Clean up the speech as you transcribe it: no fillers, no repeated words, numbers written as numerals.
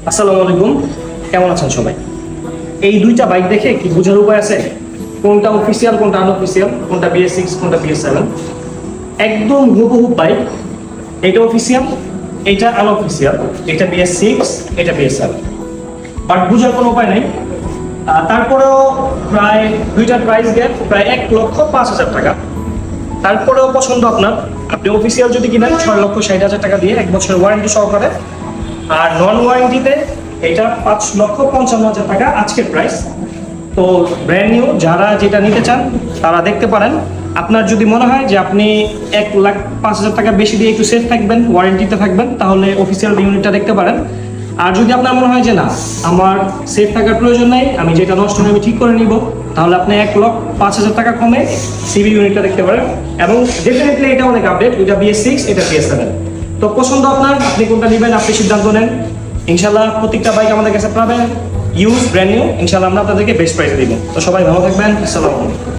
আসসালামু আলাইকুম, কেমন আছেন সবাই? এই দুইটা বাইক দেখে কি বোঝার উপায় আছে কোনটা অফিসিয়াল কোনটা আনঅফিসিয়াল, কোনটা BS6 কোনটা BS7? একদম হুবহু বাইক। এটা অফিসিয়াল, এটা আনঅফিসিয়াল, এটা BS6, এটা BS7। বাট বোঝার কোনো উপায় নেই। তারপরেও প্রায় দুইটার প্রাইস গ্যাপ প্রায় 1,05,000 টাকা। তারপরেও পছন্দ আপনার, আপনি অফিসিয়াল যদি কিনেন 6,60,000 টাকা দিয়ে 1 বছরের ওয়ারেন্টি সহকারে, আর নন ওয়ারেন্টিতে এটা 5,55,000 টাকা আজকের প্রাইস। তো ব্র্যান্ড নিউ যারা যেটা নিতে চান তারা দেখতে পারেন। আপনার যদি মনে হয় যে আপনি 1,05,000 টাকা বেশি দিয়ে একটু সেফ থাকবেন, ওয়ারেন্টিতে থাকবেন, তাহলে অফিসিয়াল ইউনিটটা দেখতে পারেন। আর যদি আপনার মনে হয় যে না, আমার সেফ থাকার প্রয়োজন নেই, আমি যেটা নষ্ট হয় আমি ঠিক করে নিব, তাহলে আপনি 1,05,000 টাকা কমে সিবি ইউনিটটা দেখতে পারেন। এবং ডেফিনেটলি এটা অনেক আপডেট, এটা BS6, এটা BS7। তো পছন্দ আপনার, আপনি কোনটা নেবেন আপনি সিদ্ধান্ত নেন। ইনশাল্লাহ প্রত্যেকটা বাইক আমাদের কাছে পাবেন ইউজ ব্র্যান্ড নিউ। ইনশাল্লাহ আমরা আপনাদেরকে বেস্ট প্রাইসে দিব। তো সবাই ভালো থাকবেন। আসসালামু আলাইকুম।